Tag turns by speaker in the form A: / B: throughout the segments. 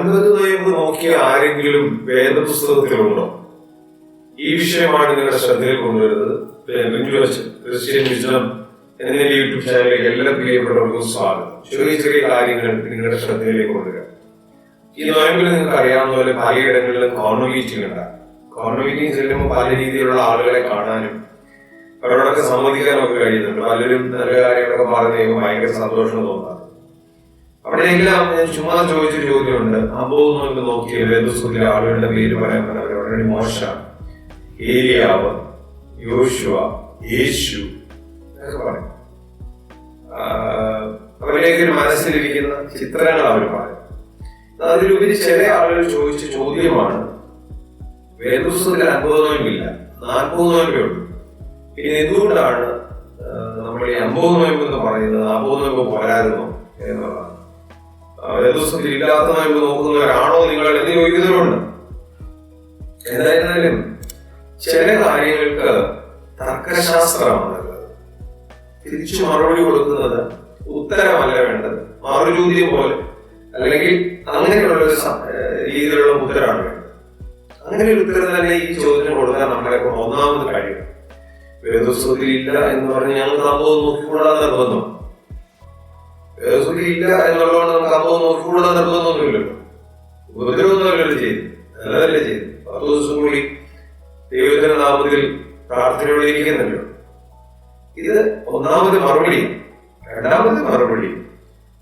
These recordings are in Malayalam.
A: 9 നോയമ്പ് നോക്കിയ ആരെങ്കിലും വേദപുസ്തകത്തിലുണ്ടോ? ഈ വിഷയമാണ് നിങ്ങളുടെ ശ്രദ്ധയിൽ കൊണ്ടുവരുന്നത്. ക്രിസ്ത്യൻ വിസ്ഡം എന്ന യൂട്യൂബ് ചാനലിലേക്ക് എല്ലാ പ്രിയപ്പെട്ടവർക്കും സ്വാഗതം. ചെറിയ ചെറിയ കാര്യങ്ങൾ നിങ്ങളുടെ ശ്രദ്ധയിലേക്ക് കൊണ്ടുവരാം. ഈ നോയമ്പിൽ നിങ്ങൾക്ക് അറിയാവുന്ന പോലെ പലയിടങ്ങളിലും കോർണർ മീറ്റിംഗ് ഉണ്ടാകും. കോർണർ മീറ്റിംഗ് ചെല്ലുമ്പോൾ പല രീതിയിലുള്ള ആളുകളെ കാണാനും അവരോടൊക്കെ സംവദിക്കാനും ഒക്കെ കഴിയുന്നുണ്ട്. പലരും നല്ല കാര്യങ്ങളൊക്കെ പറഞ്ഞു കഴിയുമ്പോൾ ഭയങ്കര സന്തോഷം തോന്നാറ്. അവിടെയെല്ലാം ഞാൻ ചുമ്മാ ചോദിച്ചൊരു ചോദ്യമുണ്ട്. 50 നോയമ്പ് നോക്കിയ വേദപുസ്തകത്തിലെ ആളുകളുടെ പേര് പറയാൻ പറഞ്ഞവർ വളരെ മോശ, ഏലിയാവ്, യോശുവ, യേശു എന്നൊക്കെ പറയും. അവരേക്ക് മനസ്സിലിരിക്കുന്ന ചിത്രങ്ങൾ അവർ പറയും. അതിലുപരി ചില ആളുകൾ ചോദിച്ച ചോദ്യമാണ്, വേദപുസ്തകത്തിൽ 50 നോയമ്പില്ല, 40 നോയമ്പേ ഉള്ളൂ. പിന്നെ എന്തുകൊണ്ടാണ് നമ്മൾ ഈ 50 നോയമ്പ് എന്ന് പറയുന്നത്? 40 നോയമ്പ് പോരായിരുന്നോ എന്നുള്ളതാണ്. വേദപുസ്തകത്തിൽ ഇല്ലാത്ത നോയമ്പ് നോക്കുന്നവരാണോ നിങ്ങൾ എന്ന് ചോദിക്കുന്നവരുണ്ട്. എന്തായിരുന്നാലും ചില കാര്യങ്ങൾക്ക് തർക്കശാസ്ത്രമാണ് തിരിച്ചു മറുപടി കൊടുക്കുന്നത്. ഉത്തരമല്ല വേണ്ടത്, മറുചോദ്യം പോലെ അല്ലെങ്കിൽ അങ്ങനെയുള്ള ഒരു രീതിയിലുള്ള ഉത്തരമാണ് വേണ്ടത്. അങ്ങനെ ഒരു ഉത്തരം തന്നെ ഈ ചോദ്യത്തിന് കൊടുക്കാൻ നമ്മളെ ഒന്നാമത് കഴിയും. വേദപുസ്തകത്തിൽ ഇല്ല എന്ന് പറഞ്ഞ് ഞങ്ങൾക്ക് 50 നോക്കിക്കൂടാതെ നിർബന്ധം. വേദപുസ്തകത്തിൽ ഇല്ല എന്നുള്ളതുകൊണ്ട് നമുക്ക് 50 നോക്കിക്കൂടാതെ നിർബന്ധമൊന്നുമില്ലല്ലോ. ഉപദ്രവമൊന്നുമല്ലല്ലോ ചെയ്തു, നല്ലതല്ലേ ചെയ്തു. 10 ദിവസം കൂടി ദൈവത്തിന്റെ നാമത്തിൽ പ്രാർത്ഥനയോടെ ഇരിക്കുന്നുണ്ടല്ലോ. ഇത് ഒന്നാമത് മറുപടി. രണ്ടാമത് മറുപടി,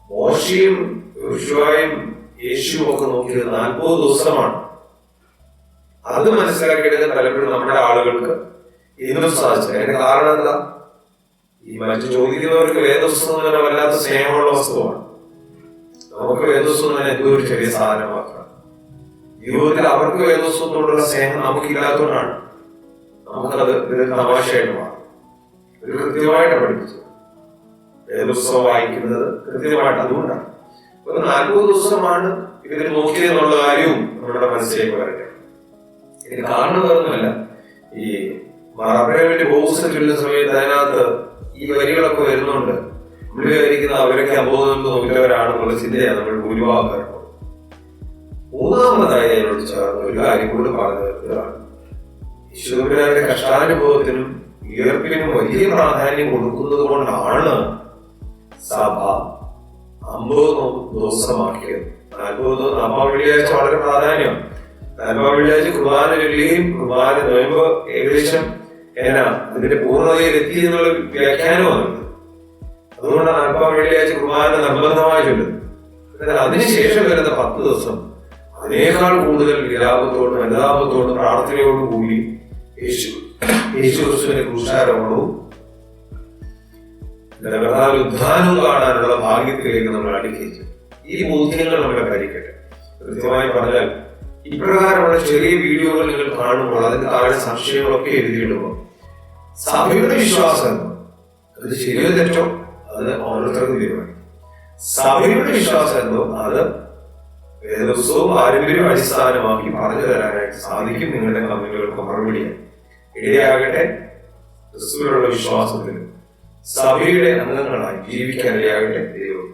A: മോശയും യോശുവയും യേശുവും ഒക്കെ നോക്കിയത് 40 ദിവസമാണ്. അത് മനസ്സിലാക്കിയെടുക്കാൻ പലപ്പോഴും നമ്മുടെ ആളുകൾക്ക് ഇന്നും സാധിച്ചില്ല. അതിന്റെ കാരണം എന്താ? ഈ മറ്റു ചോദിക്കുന്നവർക്ക് വേദപുസ്തകം തന്നെ വല്ലാത്ത സ്നേഹമുള്ള വസ്തുവാണ്. നമുക്ക് വേദപുസ്തകം തന്നെ എന്തോ ഒരു ചെറിയ സാധനം മാത്രമാണ്. ജീവിതത്തിൽ അവർക്ക് വേദപുസ്തകത്തോടുള്ള സ്നേഹം നമുക്കില്ലാത്തതുകൊണ്ടാണ് നമുക്കത് ഒരു തമാശയായിട്ട് മാറും. ഒരു കൃത്യമായിട്ട് പഠിപ്പിച്ചു വേദപുസ്തകം വായിക്കുന്നത് കൃത്യമായിട്ട്. അതുകൊണ്ടാണ് 40 ദിവസമാണ് ഇവര് നോക്കിയതെന്നുള്ള കാര്യവും നമ്മുടെ മനസ്സിലേക്ക് വരട്ടെ. ഇതിന് കാരണം വേറൊന്നുമല്ല, ഈ അബ്രഹാമിന്റെ ബോസ് ചൊല്ലുന്ന സമയത്ത് അതിനകത്ത് ഈ വരികളൊക്കെ വരുന്നുണ്ട്. നമ്മൾ വിചാരിക്കുന്ന അവരൊക്കെ 50 നോക്കിയവരാണെന്നുള്ള ചിന്തയാണ് നമ്മൾ ഭൂരിഭാഗം വരുന്നത്. മൂന്നാമതായി അതിനോട് ചേർന്ന് ഒരു കാര്യം കൂടി പറഞ്ഞു തീർത്തതാണ്. ഈശ്വരന്റെ കഷ്ടാനുഭവത്തിനും ഉയർപ്പിനും വലിയ പ്രാധാന്യം കൊടുക്കുന്നത് കൊണ്ടാണ് സഭ 50 ദിവസമാക്കിയത്. 40 വെള്ളിയാഴ്ച വളരെ പ്രാധാന്യം. 40 വെള്ളിയാഴ്ച കുർബാന ചൊല്ലുകയും കുർബാന നോയമ്പ് ഏകദേശം അതിന്റെ പൂർണ്ണതയിൽ എത്തി എന്നുള്ള വ്യാഖ്യാനമാണ്. അതുകൊണ്ടാണ് 40 വെള്ളിയാഴ്ച കുർബാന നിർബന്ധമായി ചൊല്ലുന്നത്. എന്നാൽ അതിനുശേഷം വരുന്ന 10 ദിവസം അതിനേക്കാൾ കൂടുതൽ വിലാപത്തോടും അനുതാപത്തോടും പ്രാർത്ഥനയോടും കൂടി യേശു ക്രിസ്തുവിന്റെ ക്രൂശാരോഹണവും ഉദ്ധാനവും കാണാനുള്ള ഭാഗ്യത്തിലേക്ക് നമ്മൾ അടുക്കിച്ചു. ഈ ബോധ്യങ്ങൾ നമ്മളെ ഭരിക്കട്ടെ. കൃത്യമായി പറഞ്ഞാൽ ഇപ്രകാരമുള്ള ചെറിയ വീഡിയോകൾ നിങ്ങൾ കാണുമ്പോൾ അതിന് താഴെ സംശയങ്ങളൊക്കെ എഴുതിയിടുമ്പോൾ സഭയുടെ വിശ്വാസം അത് ശരിയോ തെറ്റോ അത് ഓരോരുത്തർക്കും തീരുമാനിക്കും. സഭയുടെ വിശ്വാസം എന്തോ അത് വേദപുസ്തകവും പാരമ്പര്യവും അടിസ്ഥാനമാക്കി പറഞ്ഞു തരാനായിട്ട് സാധിക്കും. നിങ്ങളുടെ കമന്റുകൾക്ക് മറുപടിയായി ഇടയാകട്ടെ. ക്രിസ്തുവിലുള്ള വിശ്വാസത്തിൽ സഭയുടെ അംഗങ്ങളായി ജീവിക്കാൻ ഇടയാകട്ടെ. ദൈവം